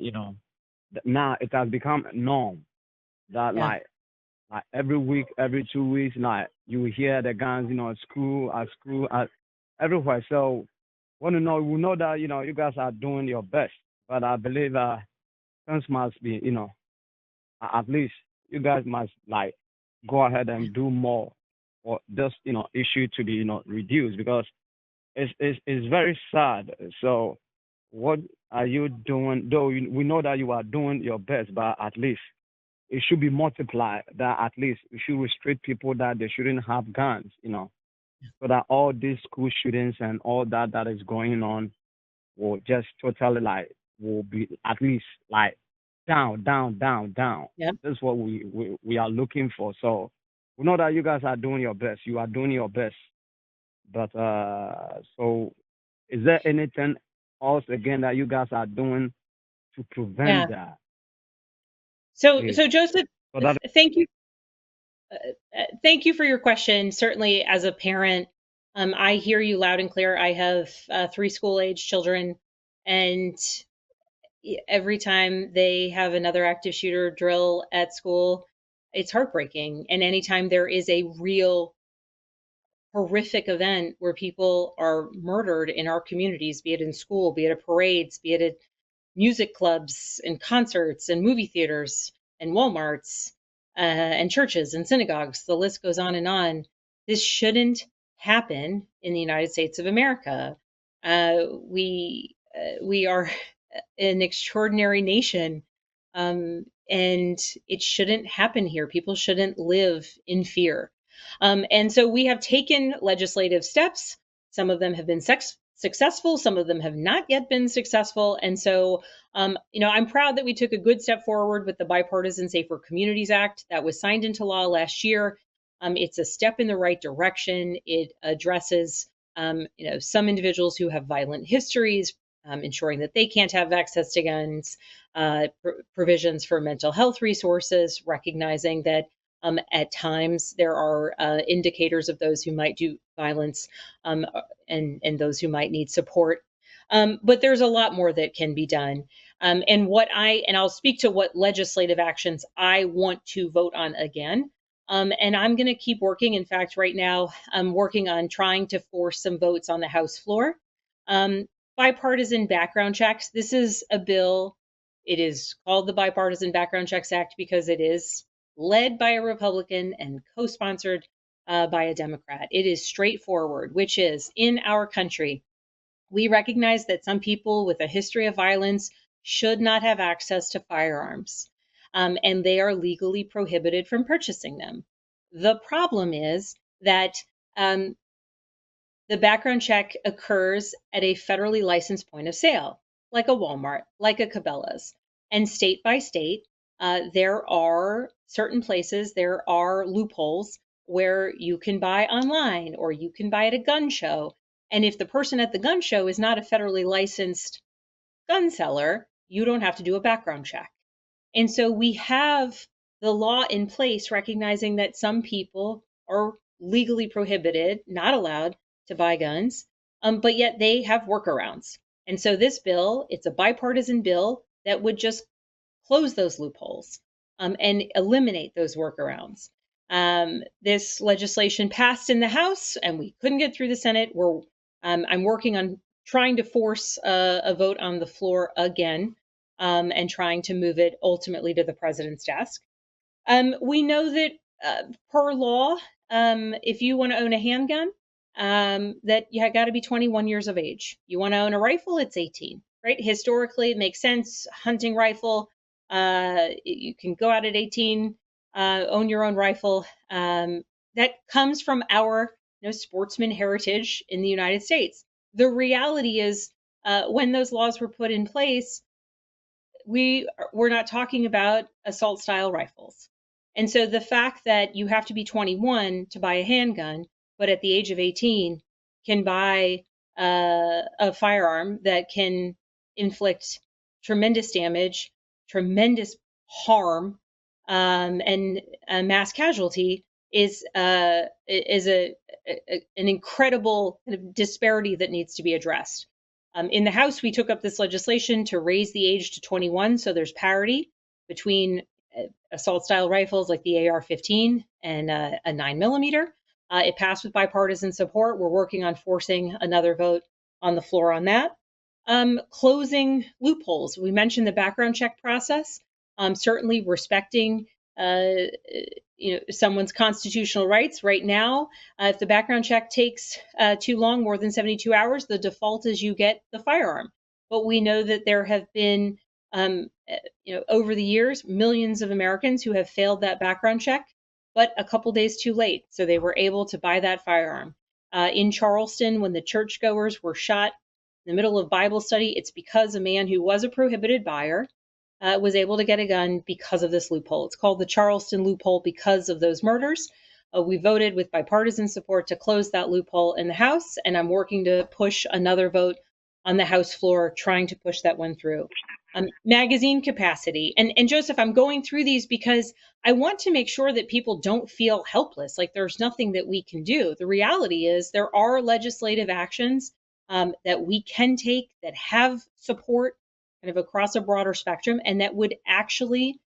now it has become a norm that Yeah. like every week, every 2 weeks, like you hear the guns at school, everywhere. So we know that you guys are doing your best, but I believe things must be, at least you guys must like go ahead and do more for this, issue to be, reduced because it's very sad. So what are you doing? Though we know that you are doing your best, but at least it should be multiplied. That at least we should restrict people that they shouldn't have guns, so that all these school shootings and all that is going on will just totally like will be at least like down, down, down, down. Yep. That's what we are looking for. So we know that you guys are doing your best. You are doing your best. But so is there anything else again that you guys are doing to Yeah. prevent that? So, Please. so Joseph, So that thank you. Thank you for your question. Certainly, as a parent, I hear you loud and clear. I have 3 school-age children, and every time they have another active shooter drill at school, it's heartbreaking. And anytime there is a real horrific event where people are murdered in our communities, be it in school, be it at parades, be it at music clubs and concerts and movie theaters and Walmarts and churches and synagogues. The list goes on and on. This shouldn't happen in the United States of America. We are an extraordinary nation, and it shouldn't happen here. People shouldn't live in fear. And so we have taken legislative steps. Some of them have been successful. Some of them have not yet been successful. And so, I'm proud that we took a good step forward with the Bipartisan Safer Communities Act that was signed into law last year. It's a step in the right direction. It addresses, some individuals who have violent histories, ensuring that they can't have access to guns, provisions for mental health resources, recognizing that at times there are indicators of those who might do violence, and those who might need support. But there's a lot more that can be done. And I'll speak to what legislative actions I want to vote on again. And I'm going to keep working. In fact, right now, I'm working on trying to force some votes on the House floor. Bipartisan background checks. This is a bill. It is called the Bipartisan Background Checks Act because it is led by a Republican and co-sponsored by a Democrat. It is straightforward, which is in our country, we recognize that some people with a history of violence should not have access to firearms, and they are legally prohibited from purchasing them. The problem is that the background check occurs at a federally licensed point of sale, like a Walmart, like a Cabela's. And state by state, there are certain places, there are loopholes where you can buy online or you can buy at a gun show. And if the person at the gun show is not a federally licensed gun seller, you don't have to do a background check. And so we have the law in place recognizing that some people are legally prohibited, not allowed to buy guns, but yet they have workarounds. And so this bill, it's a bipartisan bill that would just close those loopholes and eliminate those workarounds. This legislation passed in the House, and we couldn't get through the Senate. I'm working on trying to force a vote on the floor again, and trying to move it ultimately to the president's desk. We know that per law, if you want to own a handgun, that you got to be 21 years of age. You want to own a rifle, it's 18, right? Historically, it makes sense. Hunting rifle, you can go out at 18, own your own rifle. That comes from our sportsman heritage in the United States. The reality is, when those laws were put in place, we're not talking about assault style rifles. And so the fact that you have to be 21 to buy a handgun, but at the age of 18 can buy a firearm that can inflict tremendous damage, tremendous harm, and mass casualty is an incredible kind of disparity that needs to be addressed. In the House, we took up this legislation to raise the age to 21, so there's parity between assault-style rifles like the AR-15 and a 9mm. It passed with bipartisan support. We're working on forcing another vote on the floor on that. closing loopholes. We mentioned the background check process, certainly respecting someone's constitutional rights. Right now, if the background check takes too long, more than 72 hours, the default is you get the firearm. But we know that there have been, over the years, millions of Americans who have failed that background check, but a couple days too late. So they were able to buy that firearm. In Charleston, when the churchgoers were shot in the middle of Bible study, it's because a man who was a prohibited buyer was able to get a gun because of this loophole. It's called the Charleston loophole because of those murders. We voted with bipartisan support to close that loophole in the House, and I'm working to push another vote on the House floor, trying to push that one through. Magazine capacity. And Joseph, I'm going through these because I want to make sure that people don't feel helpless, like there's nothing that we can do. The reality is there are legislative actions that we can take that have support kind of across a broader spectrum and that would actually,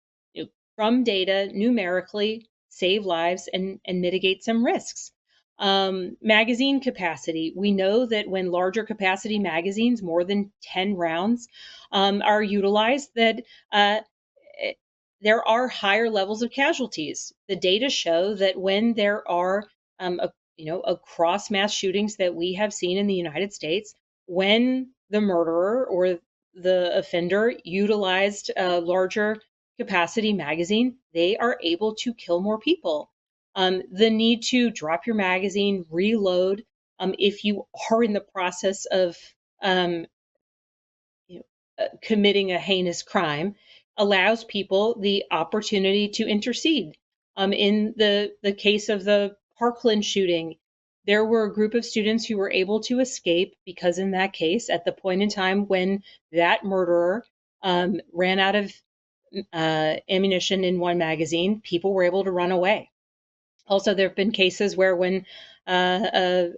from data, numerically save lives and mitigate some risks. Magazine capacity. We know that when larger capacity magazines, more than 10 rounds, are utilized, that there are higher levels of casualties. The data show that when there are, across mass shootings that we have seen in the United States, when the murderer or the offender utilized a larger capacity magazine, they are able to kill more people. The need to drop your magazine, reload, if you are in the process of committing a heinous crime, allows people the opportunity to intercede. In the case of the Parkland shooting, there were a group of students who were able to escape because in that case, at the point in time when that murderer ran out of ammunition in one magazine, people were able to run away. Also, there have been cases where when a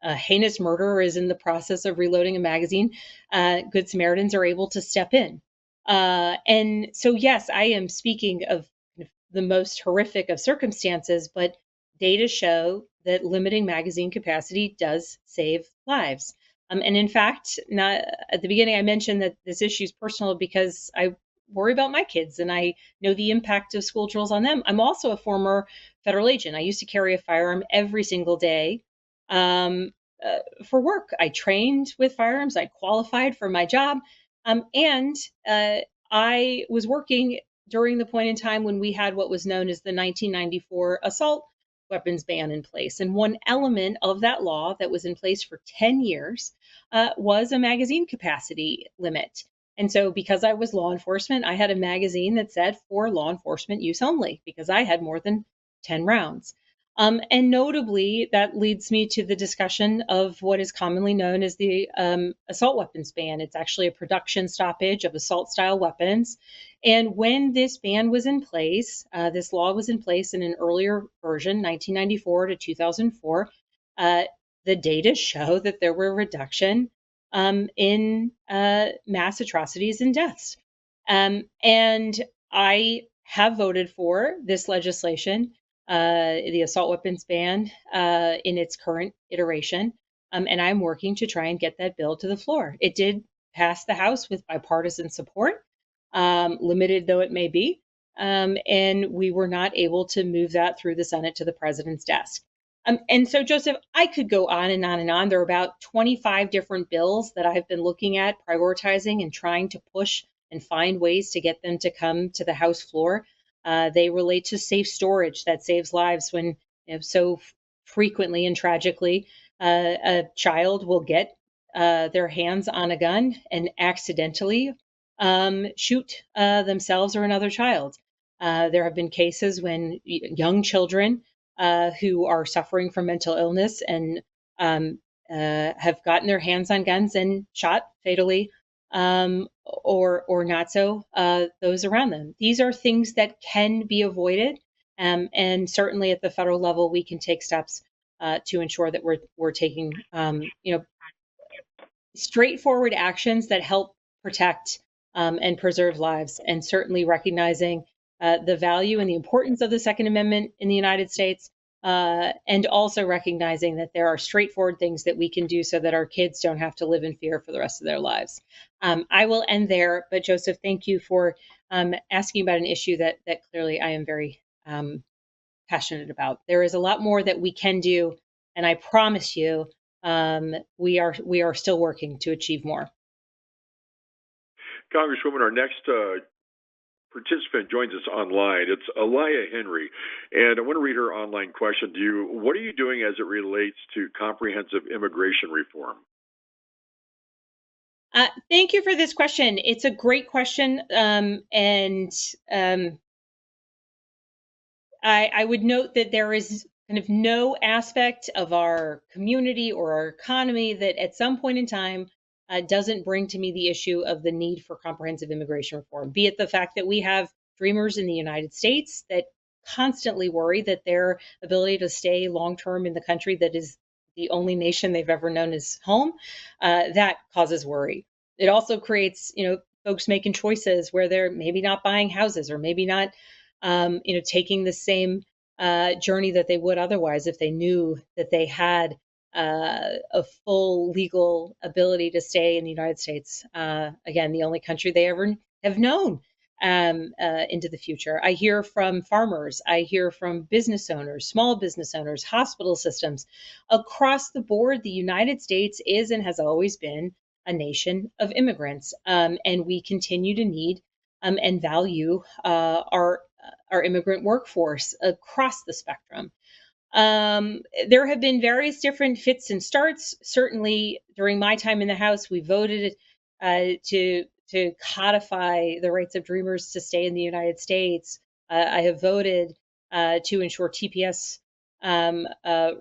heinous murderer is in the process of reloading a magazine, Good Samaritans are able to step in. And so, yes, I am speaking of the most horrific of circumstances, but data show that limiting magazine capacity does save lives. And in fact, not at the beginning, I mentioned that this issue is personal because I worry about my kids and I know the impact of school drills on them. I'm also a former federal agent. I used to carry a firearm every single day for work. I trained with firearms. I qualified for my job. And I was working during the point in time when we had what was known as the 1994 assault weapons ban in place. And one element of that law that was in place for 10 years was a magazine capacity limit. And so because I was law enforcement, I had a magazine that said for law enforcement use only because I had more than 10 rounds. And notably, that leads me to the discussion of what is commonly known as the assault weapons ban. It's actually a production stoppage of assault style weapons. And when this ban was in place, this law was in place in an earlier version, 1994 to 2004, the data show that there were a reduction in mass atrocities and deaths. And I have voted for this legislation, the assault weapons ban in its current iteration. And I'm working to try and get that bill to the floor. It did pass the House with bipartisan support, limited though it may be. And we were not able to move that through the Senate to the president's desk. And so, Joseph, I could go on and on and on. There are about 25 different bills that I've been looking at, prioritizing, and trying to push and find ways to get them to come to the House floor. They relate to safe storage that saves lives when so frequently and tragically a child will get their hands on a gun and accidentally shoot themselves or another child. There have been cases when young children who are suffering from mental illness and have gotten their hands on guns and shot fatally or not so those around them. These are things that can be avoided, and certainly at the federal level, we can take steps to ensure that we're taking straightforward actions that help protect and preserve lives, and certainly recognizing the value and the importance of the Second Amendment in the United States, and also recognizing that there are straightforward things that we can do so that our kids don't have to live in fear for the rest of their lives. I will end there, but Joseph, thank you for asking about an issue that clearly I am very passionate about. There is a lot more that we can do, and I promise you, we are still working to achieve more. Congresswoman, our next participant joins us online. It's Aliyah Henry, and I want to read her online question to you. What are you doing as it relates to comprehensive immigration reform? Thank you for this question. It's a great question, and I would note that there is kind of no aspect of our community or our economy that at some point in time doesn't bring to me the issue of the need for comprehensive immigration reform, be it the fact that we have dreamers in the United States that constantly worry that their ability to stay long term in the country that is the only nation they've ever known as home, that causes worry. It also creates, folks making choices where they're maybe not buying houses or maybe not taking the same journey that they would otherwise if they knew that they had a full legal ability to stay in the United States. Again, the only country they ever have known into the future. I hear from farmers. I hear from business owners, small business owners, hospital systems. Across the board, the United States is and has always been a nation of immigrants. And we continue to need and value our immigrant workforce across the spectrum. There have been various different fits and starts. Certainly, during my time in the House, we voted to codify the rights of Dreamers to stay in the United States. I have voted to ensure TPS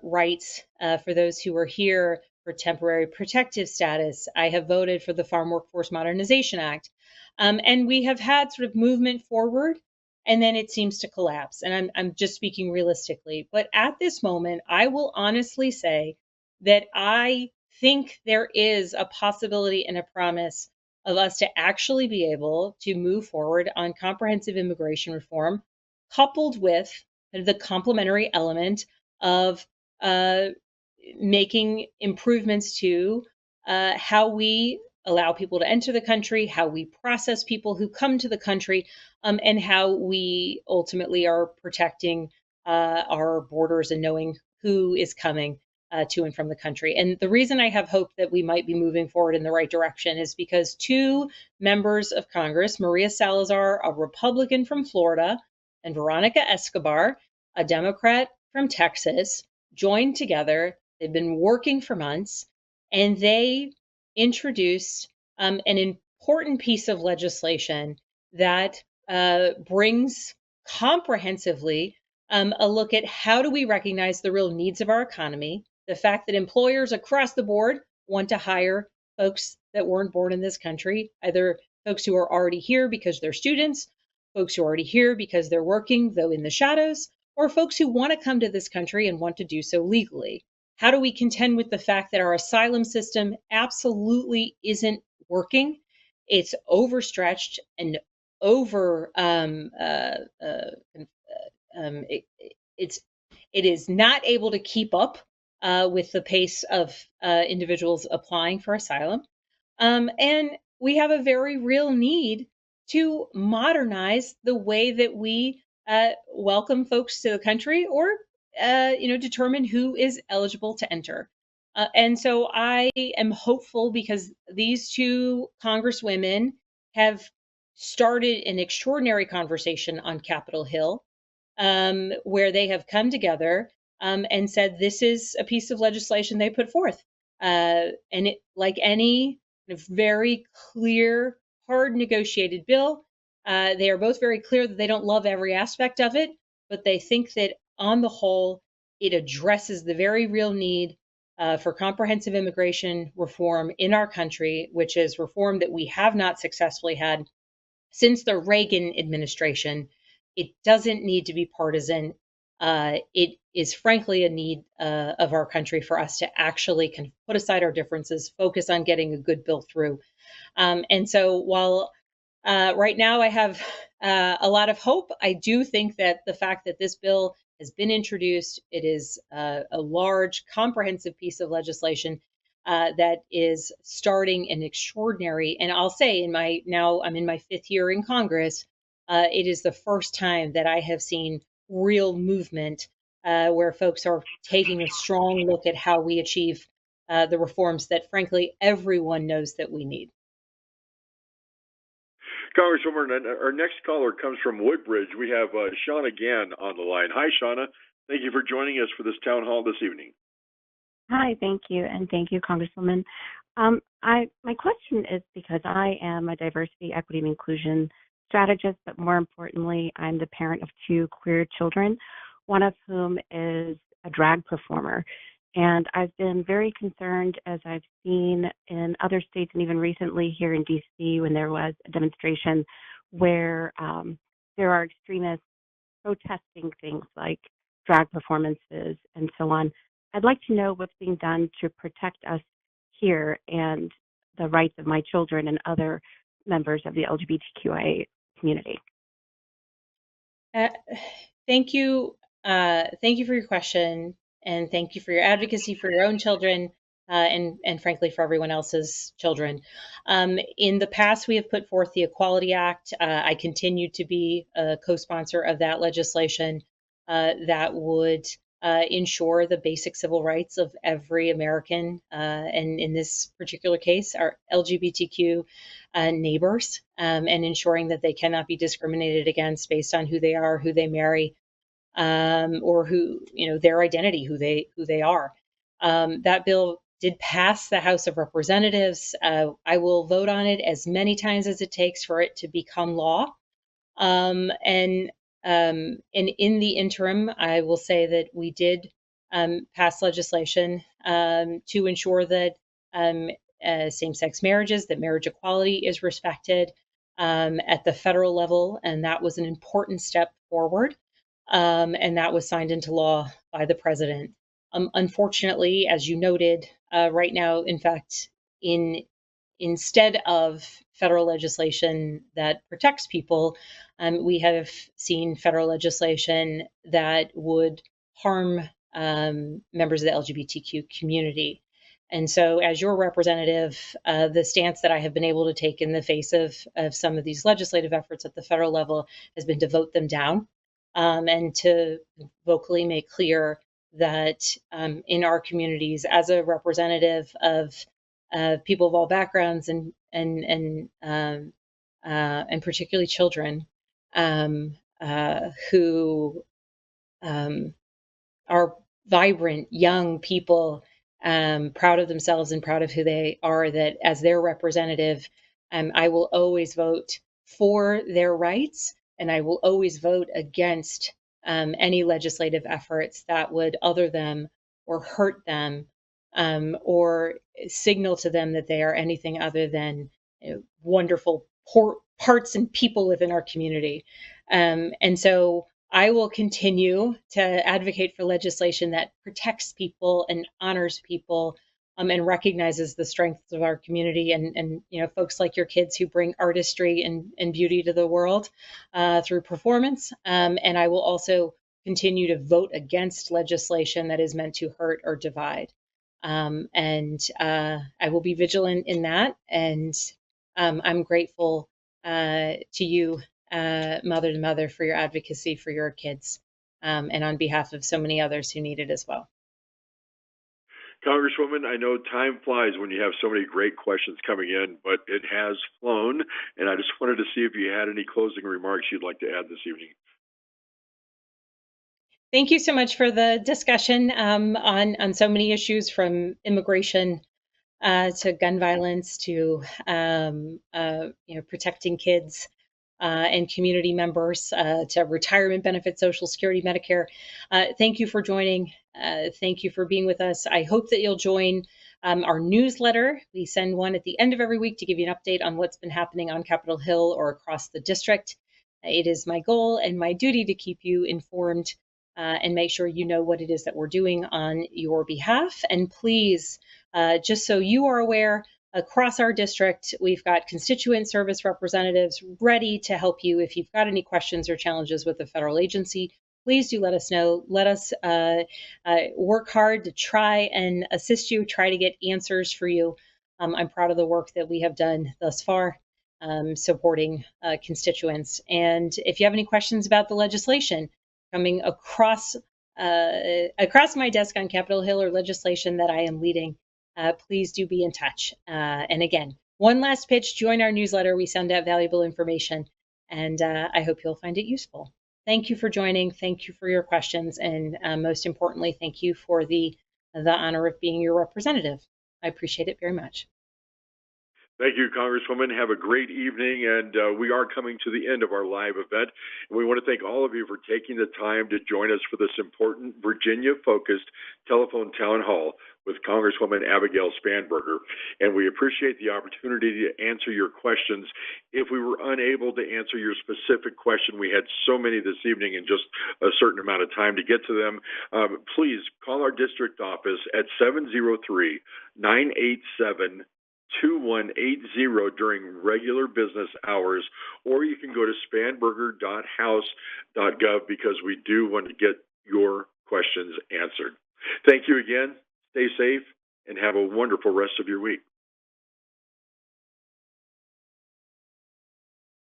rights for those who are here for temporary protective status. I have voted for the Farm Workforce Modernization Act. And we have had sort of movement forward, and then it seems to collapse. And I'm just speaking realistically. But at this moment, I will honestly say that I think there is a possibility and a promise of us to actually be able to move forward on comprehensive immigration reform, coupled with the complementary element of making improvements to how we allow people to enter the country, how we process people who come to the country, and how we ultimately are protecting our borders and knowing who is coming to and from the country. And the reason I have hope that we might be moving forward in the right direction is because two members of Congress, Maria Salazar, a Republican from Florida, and Veronica Escobar, a Democrat from Texas, joined together. They've been working for months, and they introduced an important piece of legislation that brings comprehensively a look at how do we recognize the real needs of our economy, the fact that employers across the board want to hire folks that weren't born in this country, either folks who are already here because they're students, folks who are already here because they're working, though in the shadows, or folks who want to come to this country and want to do so legally. How do we contend with the fact that our asylum system absolutely isn't working? It's overstretched and it is not able to keep up with the pace of individuals applying for asylum. And we have a very real need to modernize the way that we welcome folks to the country or determine who is eligible to enter. And so I am hopeful because these two congresswomen have started an extraordinary conversation on Capitol Hill, where they have come together and said this is a piece of legislation they put forth. And it, like any very clear, hard negotiated bill, they are both very clear that they don't love every aspect of it, but they think that on the whole, it addresses the very real need for comprehensive immigration reform in our country, which is reform that we have not successfully had since the Reagan administration. It doesn't need to be partisan. It is frankly a need of our country for us to actually kind of put aside our differences, focus on getting a good bill through. And so while right now I have a lot of hope, I do think that the fact that this bill has been introduced. It is a large, comprehensive piece of legislation that is starting an extraordinary, and I'll say I'm in my 5th year in Congress, it is the first time that I have seen real movement where folks are taking a strong look at how we achieve the reforms that, frankly, everyone knows that we need. Congresswoman, our next caller comes from Woodbridge. We have Shauna Gann on the line. Hi, Shauna. Thank you for joining us for this town hall this evening. Hi, thank you, and thank you, Congresswoman. My question is because I am a diversity, equity, and inclusion strategist, but more importantly, I'm the parent of 2 queer children, one of whom is a drag performer. And I've been very concerned, as I've seen in other states and even recently here in D.C. when there was a demonstration where there are extremists protesting things like drag performances and so on. I'd like to know what's being done to protect us here and the rights of my children and other members of the LGBTQIA community. Thank you. Thank you for your question, and thank you for your advocacy for your own children, and frankly for everyone else's children. In the past, we have put forth the Equality Act. I continue to be a co-sponsor of that legislation that would ensure the basic civil rights of every American, and in this particular case, our LGBTQ neighbors, and ensuring that they cannot be discriminated against based on who they are, who they marry, or their identity, who they are. That bill did pass the House of Representatives. I will vote on it as many times as it takes for it to become law. And in the interim, I will say that we did pass legislation to ensure that same-sex marriages, that marriage equality is respected at the federal level, and that was an important step forward. And that was signed into law by the president. Unfortunately, as you noted, right now, in fact, instead of federal legislation that protects people, we have seen federal legislation that would harm members of the LGBTQ community. And so, as your representative, the stance that I have been able to take in the face of some of these legislative efforts at the federal level has been to vote them down, and to vocally make clear that in our communities, as a representative of people of all backgrounds and particularly children who are vibrant young people, proud of themselves and proud of who they are, that as their representative, I will always vote for their rights, and I will always vote against any legislative efforts that would other them or hurt them, or signal to them that they are anything other than wonderful parts and people within our community. And so I will continue to advocate for legislation that protects people and honors people, and recognizes the strengths of our community, and folks like your kids who bring artistry and beauty to the world through performance. And I will also continue to vote against legislation that is meant to hurt or divide. And I will be vigilant in that. And I'm grateful to you, mother to mother, for your advocacy for your kids, and on behalf of so many others who need it as well. Congresswoman, I know time flies when you have so many great questions coming in, but it has flown, and I just wanted to see if you had any closing remarks you'd like to add this evening. Thank you so much for the discussion on so many issues, from immigration to gun violence to protecting kids and community members, to retirement benefits, Social Security, Medicare. Thank you for joining. Thank you for being with us. I hope that you'll join our newsletter. We send one at the end of every week to give you an update on what's been happening on Capitol Hill or across the district. It is my goal and my duty to keep you informed and make sure you know what it is that we're doing on your behalf. And please, just so you are aware, across our district, we've got constituent service representatives ready to help you if you've got any questions or challenges with a federal agency please do let us know. Let us work hard to try and assist you, try to get answers for you. I'm proud of the work that we have done thus far, supporting constituents. And if you have any questions about the legislation coming across my desk on Capitol Hill or legislation that I am leading, please do be in touch. And again, one last pitch, join our newsletter. We send out valuable information, and I hope you'll find it useful. Thank you for joining. Thank you for your questions. And most importantly, thank you for the honor of being your representative. I appreciate it very much. Thank you, Congresswoman. Have a great evening, and we are coming to the end of our live event. And we want to thank all of you for taking the time to join us for this important Virginia-focused telephone town hall with Congresswoman Abigail Spanberger. And we appreciate the opportunity to answer your questions. If we were unable to answer your specific question, we had so many this evening and just a certain amount of time to get to them, please call our district office at 703-987 2180 during regular business hours, or you can go to spanberger.house.gov because we do want to get your questions answered. Thank you again. Stay safe and have a wonderful rest of your week.